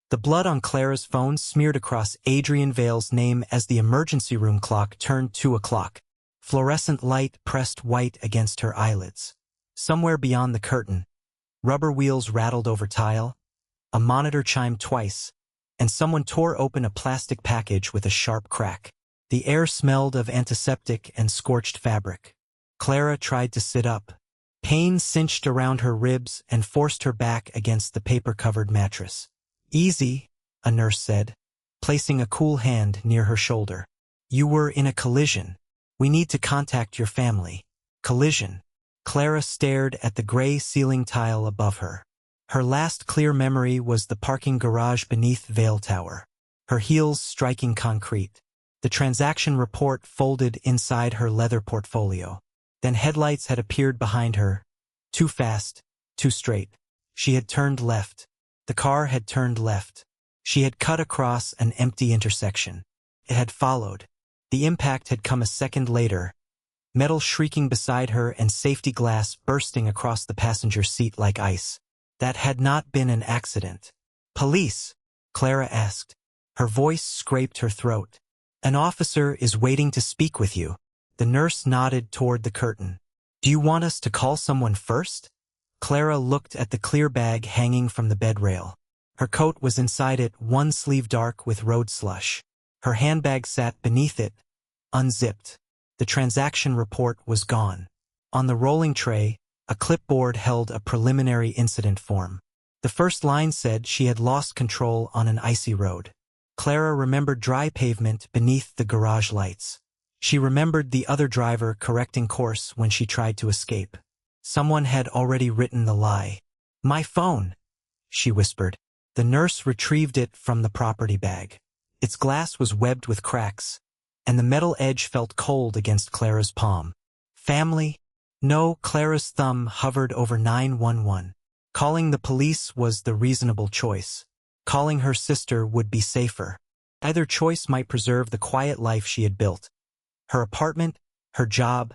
The blood on Clara's phone smeared across Adrian Vale's name as the emergency room clock turned 2 o'clock. Fluorescent light pressed white against her eyelids. Somewhere beyond the curtain, rubber wheels rattled over tile, a monitor chimed twice, and someone tore open a plastic package with a sharp crack. The air smelled of antiseptic and scorched fabric. Clara tried to sit up. Pain cinched around her ribs and forced her back against the paper-covered mattress. "Easy," a nurse said, placing a cool hand near her shoulder. "You were in a collision. We need to contact your family." Collision. Clara stared at the gray ceiling tile above her. Her last clear memory was the parking garage beneath Vale Tower, her heels striking concrete. The transaction report folded inside her leather portfolio. Then headlights had appeared behind her. Too fast, too straight. She had turned left. The car had turned left. She had cut across an empty intersection. It had followed. The impact had come a second later, metal shrieking beside her and safety glass bursting across the passenger seat like ice. That had not been an accident. "Police?" Clara asked. Her voice scraped her throat. "An officer is waiting to speak with you." The nurse nodded toward the curtain. "Do you want us to call someone first?" Clara looked at the clear bag hanging from the bed rail. Her coat was inside it, one sleeve dark with road slush. Her handbag sat beneath it, unzipped. The transaction report was gone. On the rolling tray, a clipboard held a preliminary incident form. The first line said she had lost control on an icy road. Clara remembered dry pavement beneath the garage lights. She remembered the other driver correcting course when she tried to escape. Someone had already written the lie. "My phone," she whispered. The nurse retrieved it from the property bag. Its glass was webbed with cracks, and the metal edge felt cold against Clara's palm. "Family?" No, Clara's thumb hovered over 911. Calling the police was the reasonable choice. Calling her sister would be safer. Either choice might preserve the quiet life she had built. Her apartment, her job,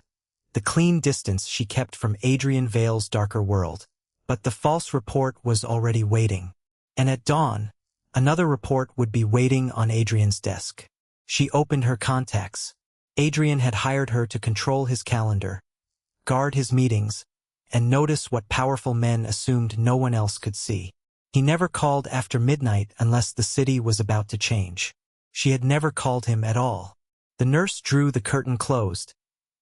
the clean distance she kept from Adrian Vale's darker world. But the false report was already waiting. And at dawn, another report would be waiting on Adrian's desk. She opened her contacts. Adrian had hired her to control his calendar, guard his meetings, and notice what powerful men assumed no one else could see. He never called after midnight unless the city was about to change. She had never called him at all. The nurse drew the curtain closed,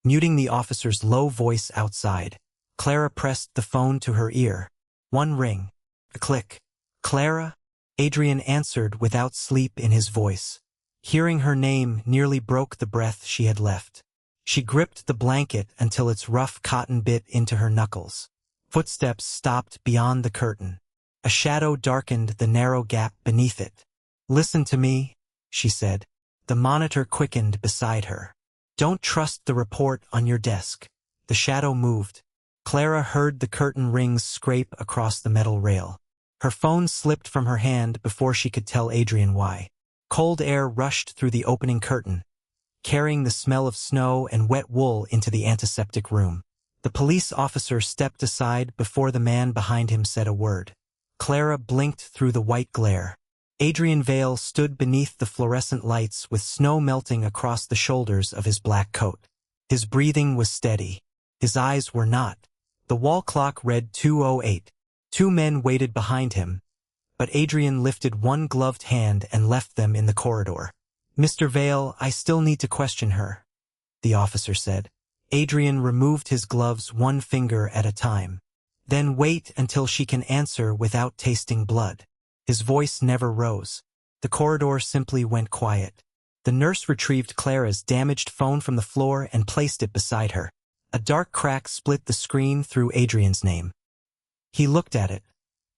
muting the officer's low voice outside. Clara pressed the phone to her ear. One ring. A click. "Clara?" Adrian answered without sleep in his voice. Hearing her name nearly broke the breath she had left. She gripped the blanket until its rough cotton bit into her knuckles. Footsteps stopped beyond the curtain. A shadow darkened the narrow gap beneath it. "Listen to me," she said. The monitor quickened beside her. "Don't trust the report on your desk." The shadow moved. Clara heard the curtain rings scrape across the metal rail. Her phone slipped from her hand before she could tell Adrian why. Cold air rushed through the opening curtain, carrying the smell of snow and wet wool into the antiseptic room. The police officer stepped aside before the man behind him said a word. Clara blinked through the white glare. Adrian Vale stood beneath the fluorescent lights with snow melting across the shoulders of his black coat. His breathing was steady. His eyes were not. The wall clock read 2:08. Two men waited behind him, but Adrian lifted one gloved hand and left them in the corridor. "Mr. Vale, I still need to question her," the officer said. Adrian removed his gloves one finger at a time. "Then wait until she can answer without tasting blood." His voice never rose. The corridor simply went quiet. The nurse retrieved Clara's damaged phone from the floor and placed it beside her. A dark crack split the screen through Adrian's name. He looked at it,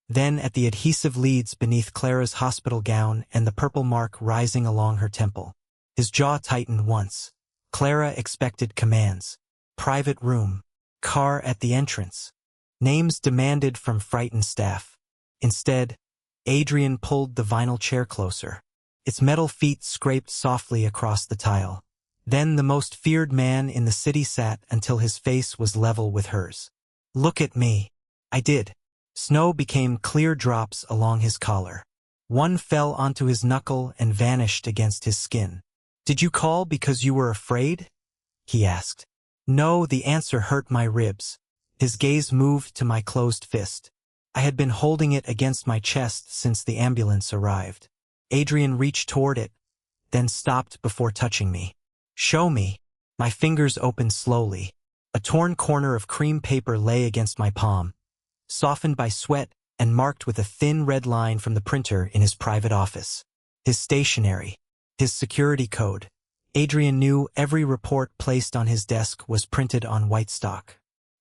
then at the adhesive leads beneath Clara's hospital gown and the purple mark rising along her temple. His jaw tightened once. Clara expected commands. Private room. Car at the entrance. Names demanded from frightened staff. Instead, Adrian pulled the vinyl chair closer. Its metal feet scraped softly across the tile. Then the most feared man in the city sat until his face was level with hers. "Look at me." I did. Snow became clear drops along his collar. One fell onto his knuckle and vanished against his skin. "Did you call because you were afraid?" he asked. No, the answer hurt my ribs. His gaze moved to my closed fist. I had been holding it against my chest since the ambulance arrived. Adrian reached toward it, then stopped before touching me. "Show me." My fingers opened slowly. A torn corner of cream paper lay against my palm, softened by sweat and marked with a thin red line from the printer in his private office. His stationery, his security code. Adrian knew every report placed on his desk was printed on white stock.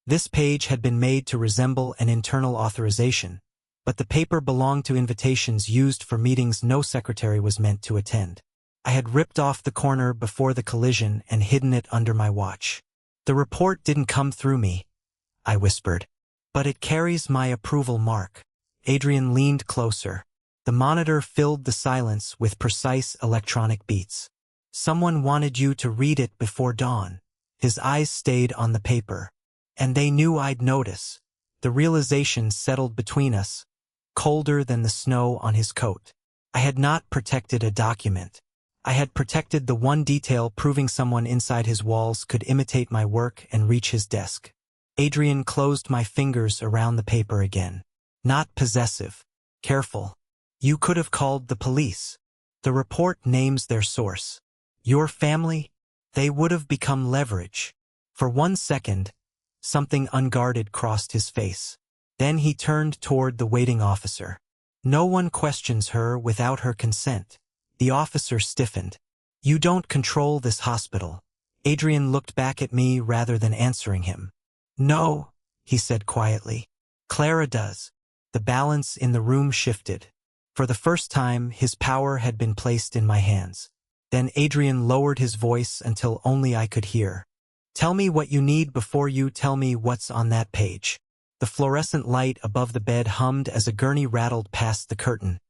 This page had been made to resemble an internal authorization, but the paper belonged to invitations used for meetings no secretary was meant to attend. I had ripped off the corner before the collision and hidden it under my watch. "The report didn't come through me," I whispered. "But it carries my approval mark." Adrian leaned closer. The monitor filled the silence with precise electronic beats. "Someone wanted you to read it before dawn." His eyes stayed on the paper. "And they knew I'd notice." The realization settled between us, colder than the snow on his coat. I had not protected a document. I had protected the one detail proving someone inside his walls could imitate my work and reach his desk. Adrian closed my fingers around the paper again. "Not possessive. Careful. You could have called the police. The report names their source. Your family? They would have become leverage." For 1 second, something unguarded crossed his face. Then he turned toward the waiting officer. "No one questions her without her consent." The officer stiffened. "You don't control this hospital." Adrian looked back at me rather than answering him. "No," he said quietly. "Clara does." The balance in the room shifted. For the first time, his power had been placed in my hands. Then Adrian lowered his voice until only I could hear. "Tell me what you need before you tell me what's on that page." The fluorescent light above the bed hummed as a gurney rattled past the curtain,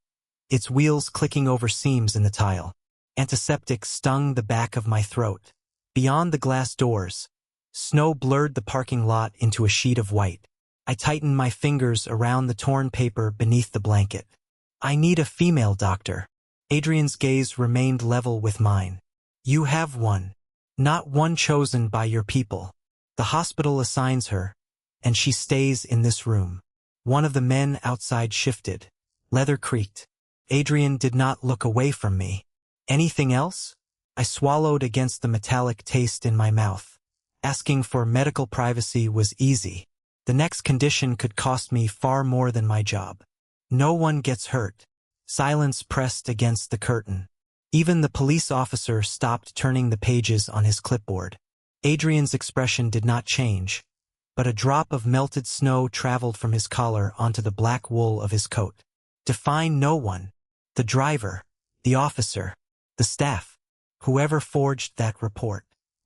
its wheels clicking over seams in the tile. Antiseptic stung the back of my throat. Beyond the glass doors, snow blurred the parking lot into a sheet of white. I tightened my fingers around the torn paper beneath the blanket. "I need a female doctor." Adrian's gaze remained level with mine. "You have one. Not one chosen by your people. The hospital assigns her, and she stays in this room." One of the men outside shifted. Leather creaked. Adrian did not look away from me. "Anything else?" I swallowed against the metallic taste in my mouth. Asking for medical privacy was easy. The next condition could cost me far more than my job. "No one gets hurt." Silence pressed against the curtain. Even the police officer stopped turning the pages on his clipboard. Adrian's expression did not change, but a drop of melted snow traveled from his collar onto the black wool of his coat. "Define no one." "The driver, the officer, the staff, whoever forged that report."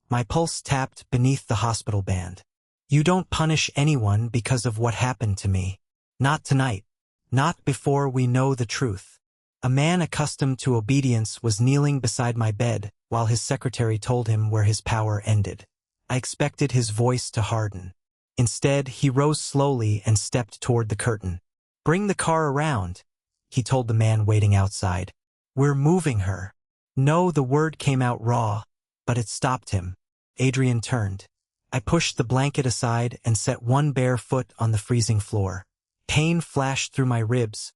My pulse tapped beneath the hospital band. "You don't punish anyone because of what happened to me. Not tonight. Not before we know the truth." A man accustomed to obedience was kneeling beside my bed while his secretary told him where his power ended. I expected his voice to harden. Instead, he rose slowly and stepped toward the curtain. "Bring the car around," he told the man waiting outside. "We're moving her." No, the word came out raw, but it stopped him. Adrian turned. I pushed the blanket aside and set one bare foot on the freezing floor. Pain flashed through my ribs,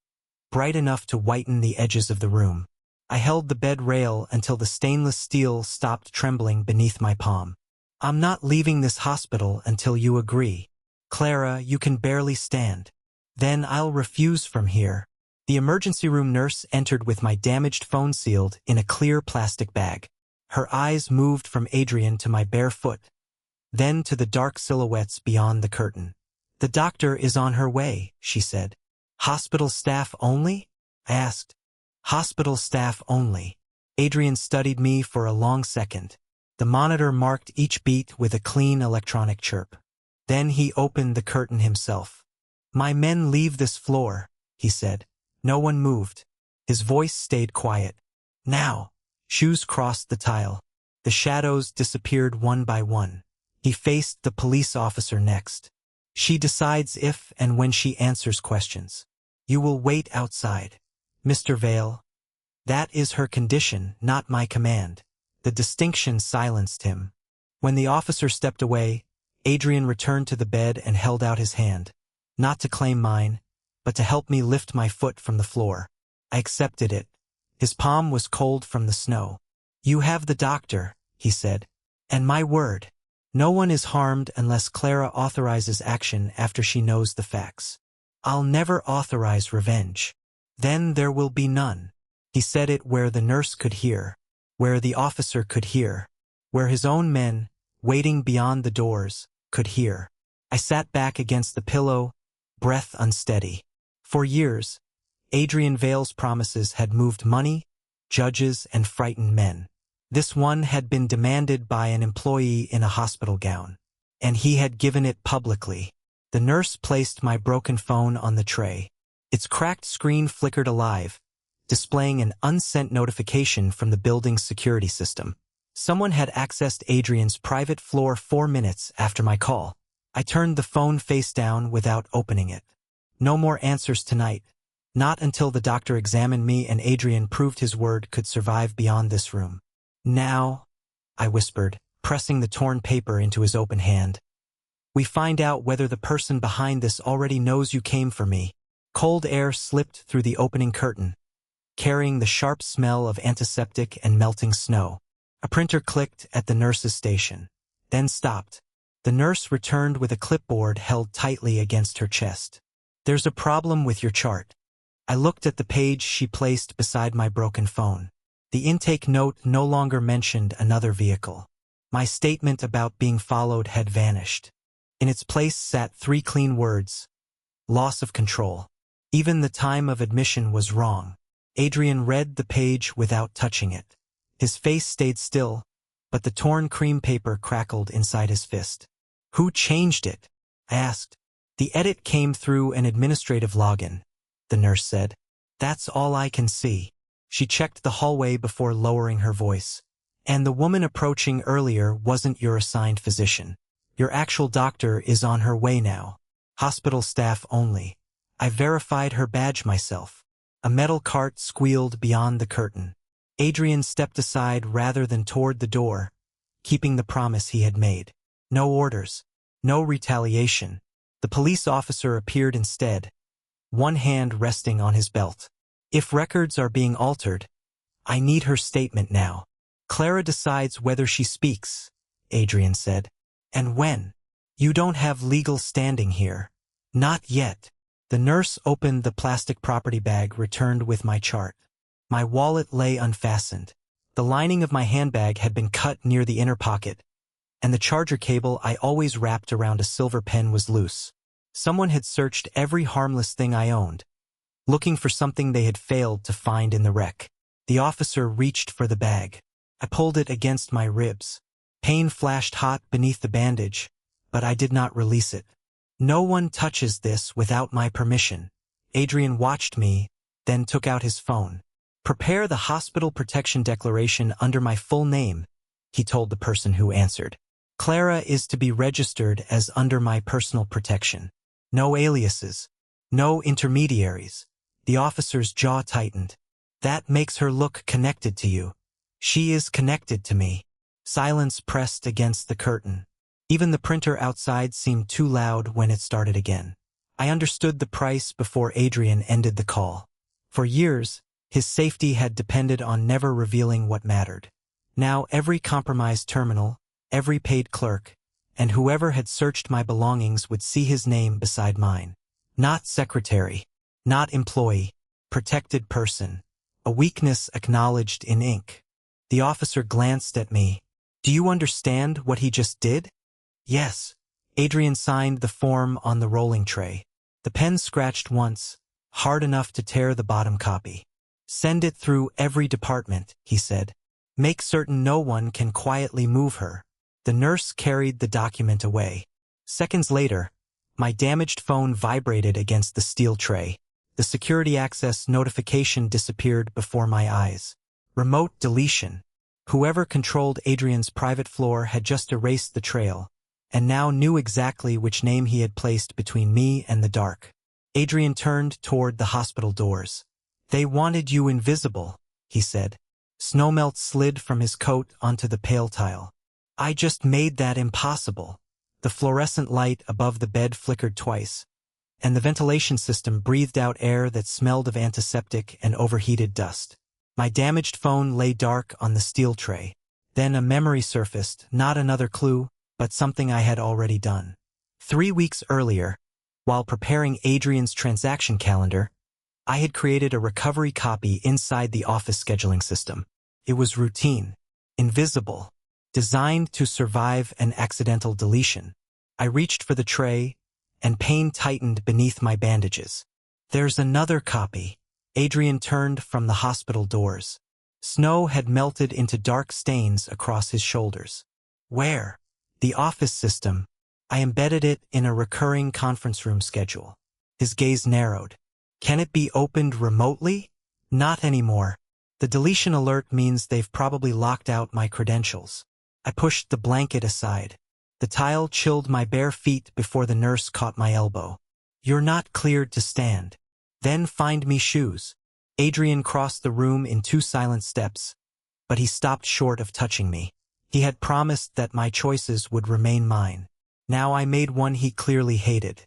bright enough to whiten the edges of the room. I held the bed rail until the stainless steel stopped trembling beneath my palm. "I'm not leaving this hospital until you agree. Clara, you can barely stand. Then I'll refuse from here." The emergency room nurse entered with my damaged phone sealed in a clear plastic bag. Her eyes moved from Adrian to my bare foot, then to the dark silhouettes beyond the curtain. "The doctor is on her way," she said. "Hospital staff only?" I asked. "Hospital staff only." Adrian studied me for a long second. The monitor marked each beat with a clean electronic chirp. Then he opened the curtain himself. "My men leave this floor," he said. No one moved. His voice stayed quiet. "Now." Shoes crossed the tile. The shadows disappeared one by one. He faced the police officer next. "She decides if and when she answers questions. You will wait outside." Mr. Vale. That is her condition, not my command. The distinction silenced him. When the officer stepped away, Adrian returned to the bed and held out his hand. Not to claim mine, but to help me lift my foot from the floor. I accepted it. His palm was cold from the snow. You have the doctor, he said. And my word. No one is harmed unless Clara authorizes action after she knows the facts. I'll never authorize revenge. Then there will be none. He said it where the nurse could hear, where the officer could hear, where his own men, waiting beyond the doors, could hear. I sat back against the pillow, breath unsteady. For years, Adrian Vale's promises had moved money, judges, and frightened men. This one had been demanded by an employee in a hospital gown, and he had given it publicly. The nurse placed my broken phone on the tray. Its cracked screen flickered alive, displaying an unsent notification from the building's security system. Someone had accessed Adrian's private floor 4 minutes after my call. I turned the phone face down without opening it. No more answers tonight. Not until the doctor examined me and Adrian proved his word could survive beyond this room. Now, I whispered, pressing the torn paper into his open hand. We find out whether the person behind this already knows you came for me. Cold air slipped through the opening curtain, carrying the sharp smell of antiseptic and melting snow. A printer clicked at the nurse's station, then stopped. The nurse returned with a clipboard held tightly against her chest. There's a problem with your chart. I looked at the page she placed beside my broken phone. The intake note no longer mentioned another vehicle. My statement about being followed had vanished. In its place sat 3 clean words: loss of control. Even the time of admission was wrong. Adrian read the page without touching it. His face stayed still, but the torn cream paper crackled inside his fist. Who changed it? I asked. The edit came through an administrative login, the nurse said. That's all I can see. She checked the hallway before lowering her voice. And the woman approaching earlier wasn't your assigned physician. Your actual doctor is on her way now. Hospital staff only. I verified her badge myself. A metal cart squealed beyond the curtain. Adrian stepped aside rather than toward the door, keeping the promise he had made. No orders. No retaliation. The police officer appeared instead, one hand resting on his belt. If records are being altered, I need her statement now. Clara decides whether she speaks, Adrian said. And when? You don't have legal standing here. Not yet. The nurse opened the plastic property bag returned with my chart. My wallet lay unfastened. The lining of my handbag had been cut near the inner pocket, and the charger cable I always wrapped around a silver pen was loose. Someone had searched every harmless thing I owned, looking for something they had failed to find in the wreck. The officer reached for the bag. I pulled it against my ribs. Pain flashed hot beneath the bandage, but I did not release it. No one touches this without my permission. Adrian watched me, then took out his phone. Prepare the hospital protection declaration under my full name, he told the person who answered. Clara is to be registered as under my personal protection. No aliases. No intermediaries. The officer's jaw tightened. That makes her look connected to you. She is connected to me. Silence pressed against the curtain. Even the printer outside seemed too loud when it started again. I understood the price before Adrian ended the call. For years, his safety had depended on never revealing what mattered. Now every compromised terminal, every paid clerk, and whoever had searched my belongings would see his name beside mine. Not secretary, not employee, protected person. A weakness acknowledged in ink. The officer glanced at me. Do you understand what he just did? Yes. Adrian signed the form on the rolling tray. The pen scratched once, hard enough to tear the bottom copy. Send it through every department, he said. Make certain no one can quietly move her. The nurse carried the document away. Seconds later, my damaged phone vibrated against the steel tray. The security access notification disappeared before my eyes. Remote deletion. Whoever controlled Adrian's private floor had just erased the trail, and now knew exactly which name he had placed between me and the dark. Adrian turned toward the hospital doors. They wanted you invisible, he said. Snowmelt slid from his coat onto the pale tile. I just made that impossible. The fluorescent light above the bed flickered twice, and the ventilation system breathed out air that smelled of antiseptic and overheated dust. My damaged phone lay dark on the steel tray. Then a memory surfaced, not another clue, but something I had already done. 3 weeks earlier, while preparing Adrian's transaction calendar, I had created a recovery copy inside the office scheduling system. It was routine, invisible, designed to survive an accidental deletion. I reached for the tray, and pain tightened beneath my bandages. There's another copy. Adrian turned from the hospital doors. Snow had melted into dark stains across his shoulders. Where? The office system. I embedded it in a recurring conference room schedule. His gaze narrowed. Can it be opened remotely? Not anymore. The deletion alert means they've probably locked out my credentials. I pushed the blanket aside. The tile chilled my bare feet before the nurse caught my elbow. You're not cleared to stand. Then find me shoes. Adrian crossed the room in 2 silent steps, but he stopped short of touching me. He had promised that my choices would remain mine. Now I made one he clearly hated.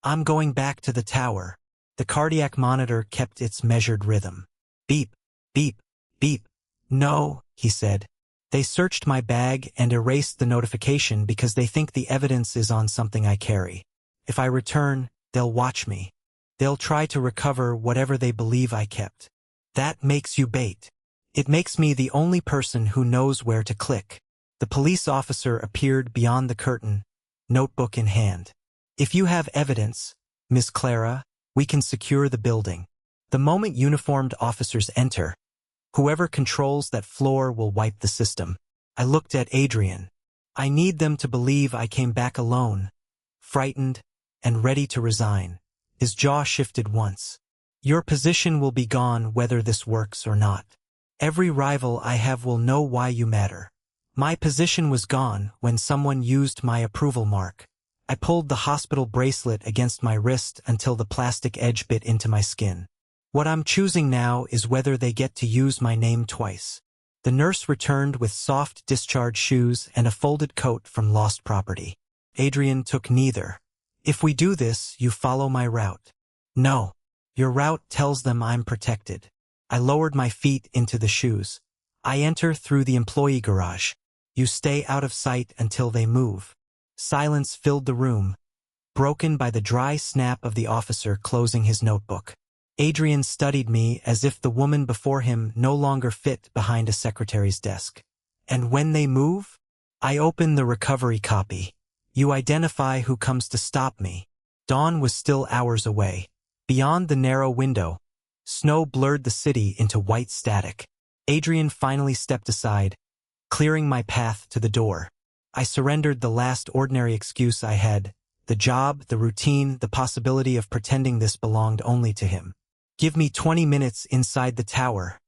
I'm going back to the tower. The cardiac monitor kept its measured rhythm. Beep, beep, beep. No, he said. They searched my bag and erased the notification because they think the evidence is on something I carry. If I return, they'll watch me. They'll try to recover whatever they believe I kept. That makes you bait. It makes me the only person who knows where to click. The police officer appeared beyond the curtain, notebook in hand. If you have evidence, Miss Clara, we can secure the building. The moment uniformed officers enter, whoever controls that floor will wipe the system. I looked at Adrian. I need them to believe I came back alone, frightened, and ready to resign. His jaw shifted once. Your position will be gone whether this works or not. Every rival I have will know why you matter. My position was gone when someone used my approval mark. I pulled the hospital bracelet against my wrist until the plastic edge bit into my skin. What I'm choosing now is whether they get to use my name twice. The nurse returned with soft discharge shoes and a folded coat from lost property. Adrian took neither. If we do this, you follow my route. No. Your route tells them I'm protected. I lowered my feet into the shoes. I enter through the employee garage. You stay out of sight until they move. Silence filled the room, broken by the dry snap of the officer closing his notebook. Adrian studied me as if the woman before him no longer fit behind a secretary's desk. And when they move, I open the recovery copy. You identify who comes to stop me. Dawn was still hours away. Beyond the narrow window, snow blurred the city into white static. Adrian finally stepped aside, clearing my path to the door. I surrendered the last ordinary excuse I had, the job, the routine, the possibility of pretending this belonged only to him. Give me 20 minutes inside the tower,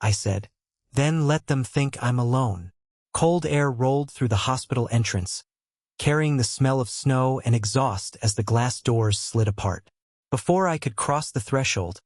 I said. Then let them think I'm alone. Cold air rolled through the hospital entrance, carrying the smell of snow and exhaust as the glass doors slid apart. Before I could cross the threshold,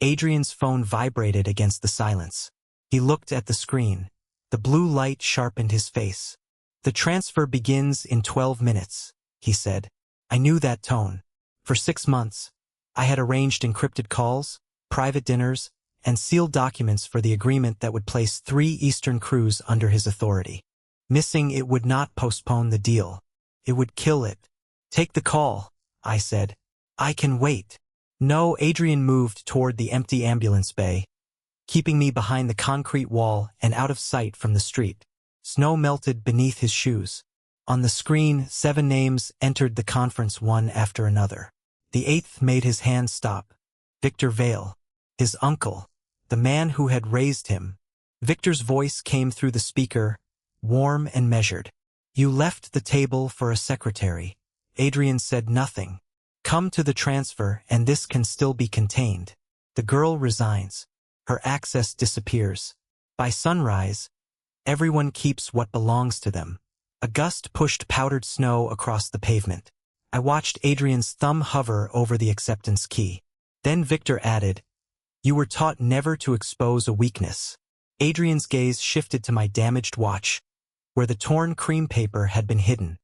Adrian's phone vibrated against the silence. He looked at the screen. The blue light sharpened his face. The transfer begins in 12 minutes, he said. I knew that tone. For 6 months, I had arranged encrypted calls, private dinners, and sealed documents for the agreement that would place 3 Eastern crews under his authority. Missing it would not postpone the deal. It would kill it. Take the call, I said. I can wait. No, Adrian moved toward the empty ambulance bay, keeping me behind the concrete wall and out of sight from the street. Snow melted beneath his shoes. On the screen, 7 names entered the conference one after another. The 8th made his hand stop. Victor Vale. His uncle. The man who had raised him. Victor's voice came through the speaker, warm and measured. You left the table for a secretary. Adrian said nothing. Come to the transfer and this can still be contained. The girl resigns. Her access disappears. By sunrise, everyone keeps what belongs to them. A gust pushed powdered snow across the pavement. I watched Adrian's thumb hover over the acceptance key. Then Victor added, You were taught never to expose a weakness. Adrian's gaze shifted to my damaged watch, where the torn cream paper had been hidden.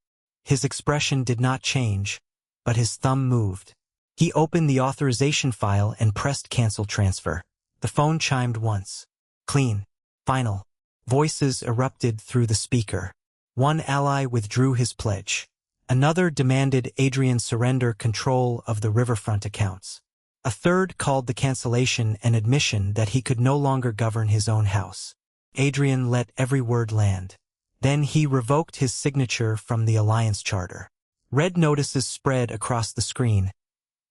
His expression did not change, but his thumb moved. He opened the authorization file and pressed cancel transfer. The phone chimed once. Clean. Final. Voices erupted through the speaker. One ally withdrew his pledge. Another demanded Adrian surrender control of the riverfront accounts. A third called the cancellation an admission that he could no longer govern his own house. Adrian let every word land. Then he revoked his signature from the alliance charter. Red notices spread across the screen.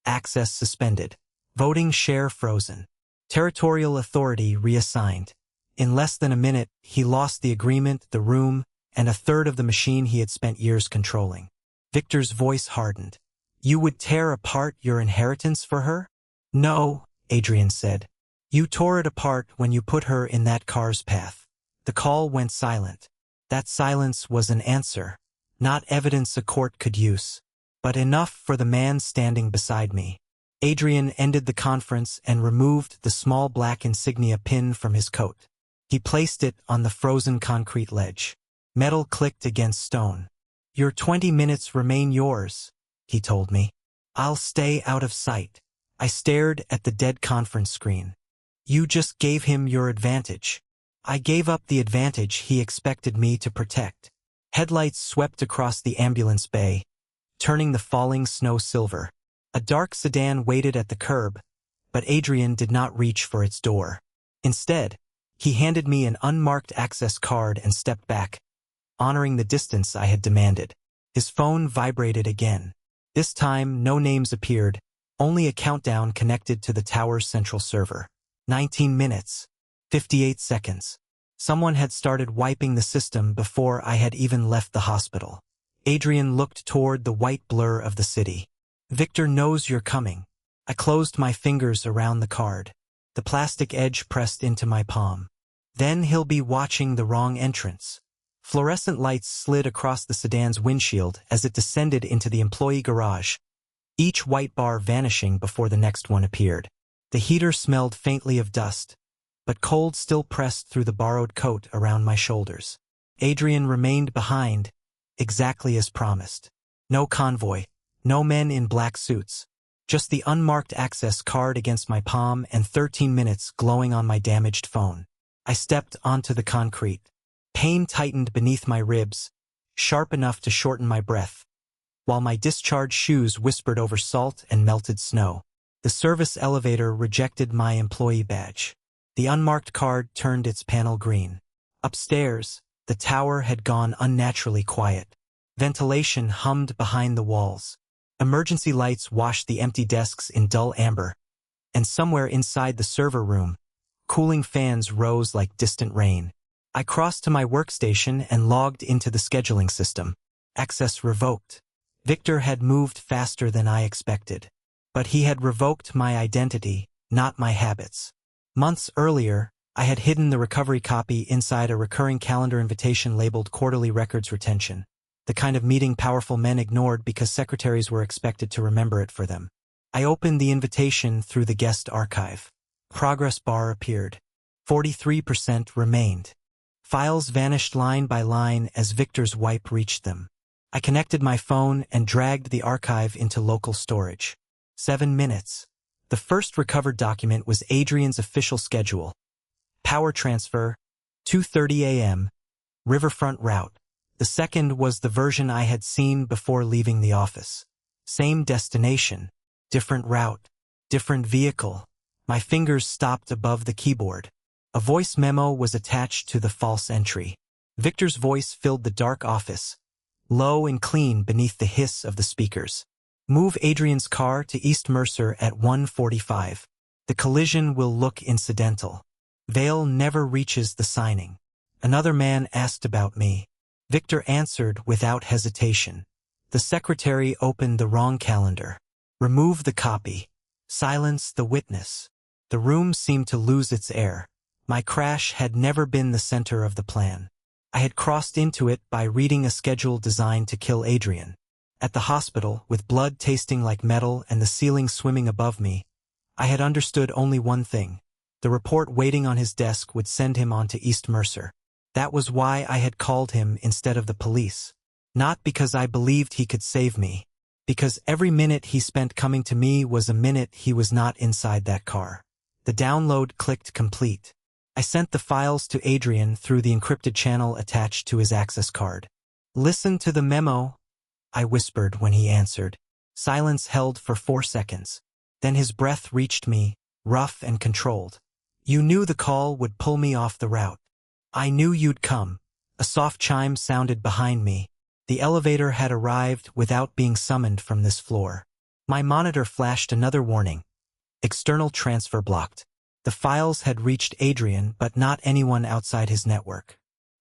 Access suspended. Voting share frozen. Territorial authority reassigned. In less than a minute, he lost the agreement, the room, and a third of the machine he had spent years controlling. Victor's voice hardened. You would tear apart your inheritance for her? No, Adrian said. You tore it apart when you put her in that car's path. The call went silent. That silence was an answer, not evidence a court could use, but enough for the man standing beside me. Adrian ended the conference and removed the small black insignia pin from his coat. He placed it on the frozen concrete ledge. Metal clicked against stone. Your 20 minutes remain yours, he told me. I'll stay out of sight. I stared at the dead conference screen. You just gave him your advantage. I gave up the advantage he expected me to protect. Headlights swept across the ambulance bay, turning the falling snow silver. A dark sedan waited at the curb, but Adrian did not reach for its door. Instead, he handed me an unmarked access card and stepped back, honoring the distance I had demanded. His phone vibrated again. This time, no names appeared, only a countdown connected to the tower's central server. 19 minutes. 58 seconds. Someone had started wiping the system before I had even left the hospital. Adrian looked toward the white blur of the city. Victor knows you're coming. I closed my fingers around the card. The plastic edge pressed into my palm. Then he'll be watching the wrong entrance. Fluorescent lights slid across the sedan's windshield as it descended into the employee garage, each white bar vanishing before the next one appeared. The heater smelled faintly of dust, but cold still pressed through the borrowed coat around my shoulders. Adrian remained behind, exactly as promised. No convoy, no men in black suits, just the unmarked access card against my palm and 13 minutes glowing on my damaged phone. I stepped onto the concrete. Pain tightened beneath my ribs, sharp enough to shorten my breath, while my discharged shoes whispered over salt and melted snow. The service elevator rejected my employee badge. The unmarked card turned its panel green. Upstairs, the tower had gone unnaturally quiet. Ventilation hummed behind the walls. Emergency lights washed the empty desks in dull amber. And somewhere inside the server room, cooling fans rose like distant rain. I crossed to my workstation and logged into the scheduling system. Access revoked. Victor had moved faster than I expected. But he had revoked my identity, not my habits. Months earlier, I had hidden the recovery copy inside a recurring calendar invitation labeled Quarterly Records Retention, the kind of meeting powerful men ignored because secretaries were expected to remember it for them. I opened the invitation through the guest archive. Progress bar appeared. 43% remained. Files vanished line by line as Victor's wipe reached them. I connected my phone and dragged the archive into local storage. 7 minutes. The first recovered document was Adrian's official schedule. Power transfer, 2:30 a.m., riverfront route. The second was the version I had seen before leaving the office. Same destination, different route, different vehicle. My fingers stopped above the keyboard. A voice memo was attached to the false entry. Victor's voice filled the dark office, low and clean beneath the hiss of the speakers. Move Adrian's car to East Mercer at 1:45. The collision will look incidental. Vale never reaches the signing. Another man asked about me. Victor answered without hesitation. The secretary opened the wrong calendar. Remove the copy. Silence the witness. The room seemed to lose its air. My crash had never been the center of the plan. I had crossed into it by reading a schedule designed to kill Adrian. At the hospital, with blood tasting like metal and the ceiling swimming above me, I had understood only one thing. The report waiting on his desk would send him on to East Mercer. That was why I had called him instead of the police. Not because I believed he could save me. Because every minute he spent coming to me was a minute he was not inside that car. The download clicked complete. I sent the files to Adrian through the encrypted channel attached to his access card. "Listen to the memo," I whispered when he answered. Silence held for 4 seconds. Then his breath reached me, rough and controlled. "You knew the call would pull me off the route. I knew you'd come." A soft chime sounded behind me. The elevator had arrived without being summoned from this floor. My monitor flashed another warning. External transfer blocked. The files had reached Adrian, but not anyone outside his network.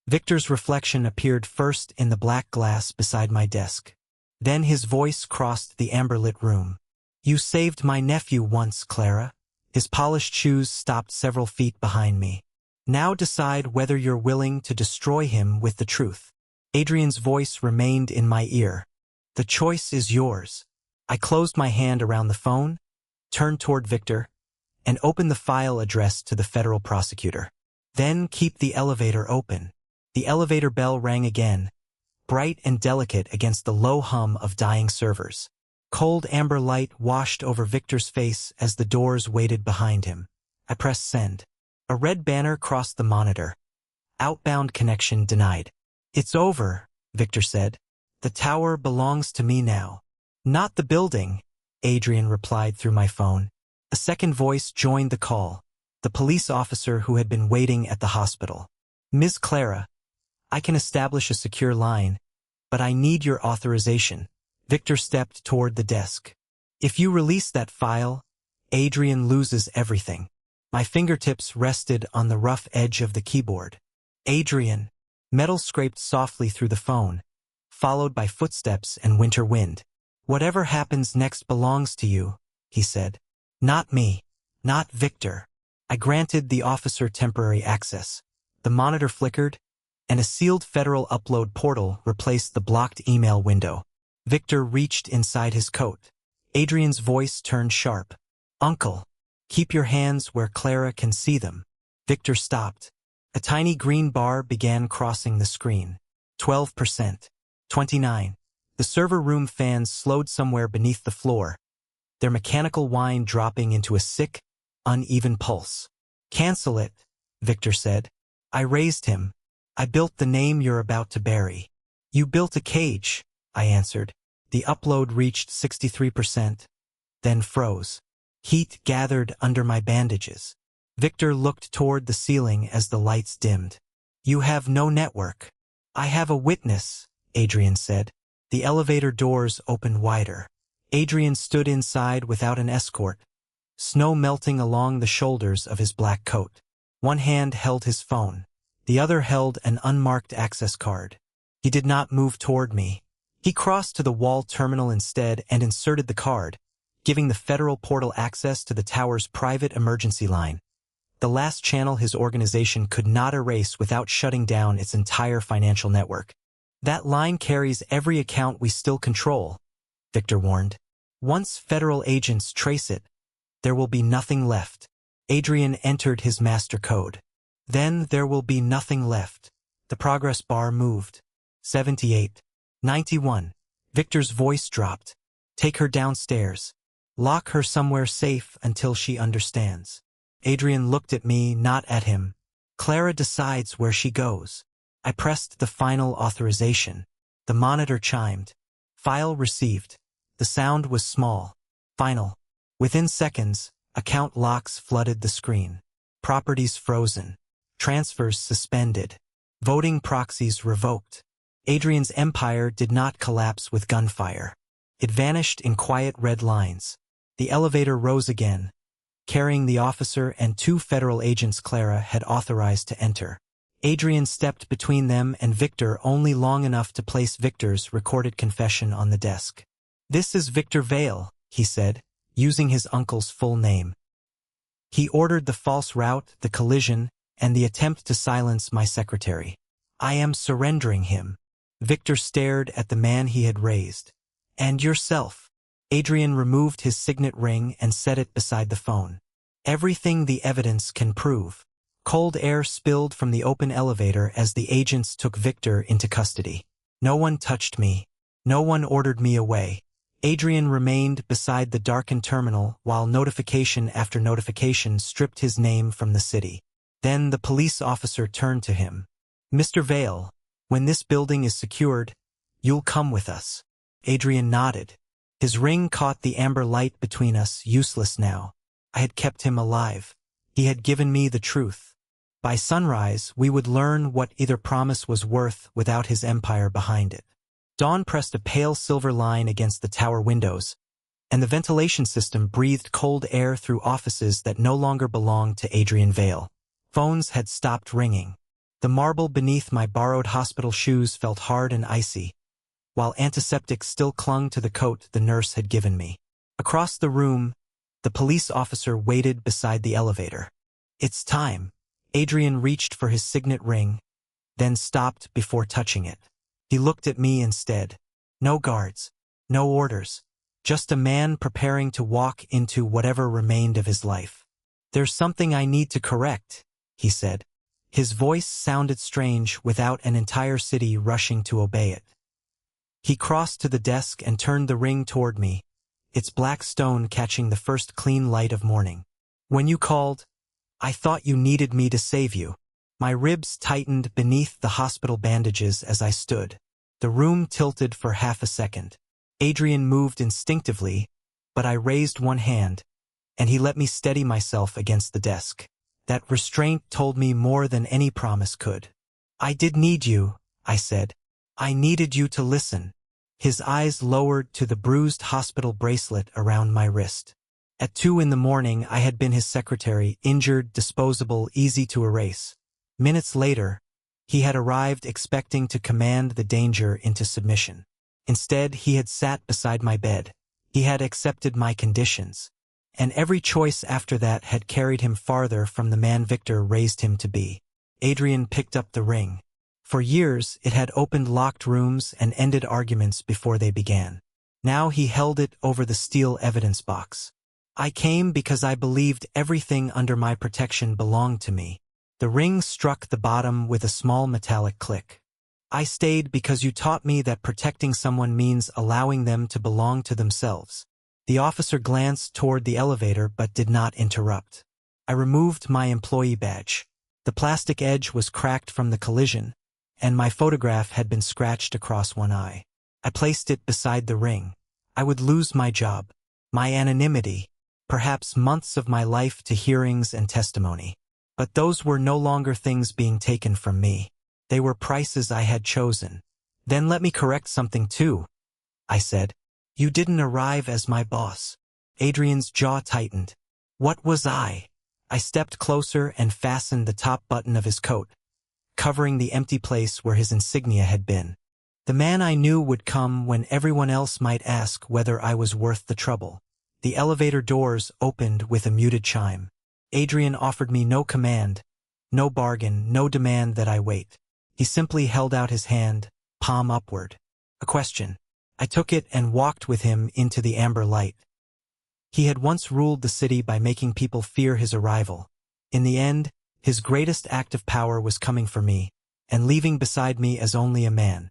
Victor's reflection appeared first in the black glass beside my desk. Then his voice crossed the amber-lit room. "You saved my nephew once, Clara." His polished shoes stopped several feet behind me. "Now decide whether you're willing to destroy him with the truth." Adrian's voice remained in my ear. "The choice is yours." I closed my hand around the phone, turned toward Victor, and opened the file addressed to the federal prosecutor. "Then keep the elevator open." The elevator bell rang again, bright and delicate against the low hum of dying servers. Cold amber light washed over Victor's face as the doors waited behind him. I pressed send. A red banner crossed the monitor. "Outbound connection denied." "It's over," Victor said. "The tower belongs to me now." "Not the building," Adrian replied through my phone. A second voice joined the call, the police officer who had been waiting at the hospital. "Ms. Clara, I can establish a secure line, but I need your authorization." Victor stepped toward the desk. "If you release that file, Adrian loses everything." My fingertips rested on the rough edge of the keyboard. "Adrian." Metal scraped softly through the phone, followed by footsteps and winter wind. "Whatever happens next belongs to you," he said. "Not me. Not Victor." I granted the officer temporary access. The monitor flickered, and a sealed federal upload portal replaced the blocked email window. Victor reached inside his coat. Adrian's voice turned sharp. "Uncle, keep your hands where Clara can see them." Victor stopped. A tiny green bar began crossing the screen. 12%. 29. The server room fans slowed somewhere beneath the floor, their mechanical whine dropping into a sick, uneven pulse. "Cancel it," Victor said. "I raised him. I built the name you're about to bury." "You built a cage," I answered. The upload reached 63%, then froze. Heat gathered under my bandages. Victor looked toward the ceiling as the lights dimmed. "You have no network." "I have a witness," Adrian said. The elevator doors opened wider. Adrian stood inside without an escort, snow melting along the shoulders of his black coat. One hand held his phone. The other held an unmarked access card. He did not move toward me. He crossed to the wall terminal instead and inserted the card, giving the federal portal access to the tower's private emergency line. The last channel his organization could not erase without shutting down its entire financial network. "That line carries every account we still control," Victor warned. "Once federal agents trace it, there will be nothing left." Adrian entered his master code. "Then there will be nothing left." The progress bar moved. 78. 91. Victor's voice dropped. "Take her downstairs. Lock her somewhere safe until she understands." Adrian looked at me, not at him. "Clara decides where she goes." I pressed the final authorization. The monitor chimed. "File received." The sound was small. Final. Within seconds, account locks flooded the screen. Properties frozen. Transfers suspended. Voting proxies revoked. Adrian's empire did not collapse with gunfire. It vanished in quiet red lines. The elevator rose again, carrying the officer and 2 federal agents Clara had authorized to enter. Adrian stepped between them and Victor only long enough to place Victor's recorded confession on the desk. "This is Victor Vale," he said, using his uncle's full name. "He ordered the false route, the collision, and the attempt to silence my secretary. I am surrendering him." Victor stared at the man he had raised. "And yourself." Adrian removed his signet ring and set it beside the phone. Everything the evidence can prove. Cold air spilled from the open elevator as the agents took Victor into custody. No one touched me. No one ordered me away. Adrian remained beside the darkened terminal while notification after notification stripped his name from the city. Then the police officer turned to him. "Mr. Vale, when this building is secured, you'll come with us." Adrian nodded. His ring caught the amber light between us, useless now. I had kept him alive. He had given me the truth. By sunrise, we would learn what either promise was worth without his empire behind it. Dawn pressed a pale silver line against the tower windows, and the ventilation system breathed cold air through offices that no longer belonged to Adrian Vale. Phones had stopped ringing. The marble beneath my borrowed hospital shoes felt hard and icy, while antiseptic still clung to the coat the nurse had given me. Across the room, the police officer waited beside the elevator. "It's time." Adrian reached for his signet ring, then stopped before touching it. He looked at me instead. No guards, no orders, just a man preparing to walk into whatever remained of his life. "There's something I need to correct," he said. His voice sounded strange without an entire city rushing to obey it. He crossed to the desk and turned the ring toward me, its black stone catching the first clean light of morning. "When you called, I thought you needed me to save you." My ribs tightened beneath the hospital bandages as I stood. The room tilted for half a second. Adrian moved instinctively, but I raised one hand, and he let me steady myself against the desk. That restraint told me more than any promise could. "I did need you," I said. "I needed you to listen." His eyes lowered to the bruised hospital bracelet around my wrist. At 2 a.m, I had been his secretary, injured, disposable, easy to erase. Minutes later, he had arrived expecting to command the danger into submission. Instead, he had sat beside my bed. He had accepted my conditions. And every choice after that had carried him farther from the man Victor raised him to be. Adrian picked up the ring. For years, it had opened locked rooms and ended arguments before they began. Now he held it over the steel evidence box. "I came because I believed everything under my protection belonged to me." The ring struck the bottom with a small metallic click. "I stayed because you taught me that protecting someone means allowing them to belong to themselves." The officer glanced toward the elevator but did not interrupt. I removed my employee badge. The plastic edge was cracked from the collision, and my photograph had been scratched across one eye. I placed it beside the ring. I would lose my job, my anonymity, perhaps months of my life to hearings and testimony. But those were no longer things being taken from me. They were prices I had chosen. "Then let me correct something too," I said. "You didn't arrive as my boss." Adrian's jaw tightened. "What was I?" I stepped closer and fastened the top button of his coat, covering the empty place where his insignia had been. "The man I knew would come when everyone else might ask whether I was worth the trouble." The elevator doors opened with a muted chime. Adrian offered me no command, no bargain, no demand that I wait. He simply held out his hand, palm upward. A question. I took it and walked with him into the amber light. He had once ruled the city by making people fear his arrival. In the end, his greatest act of power was coming for me, and leaving beside me as only a man.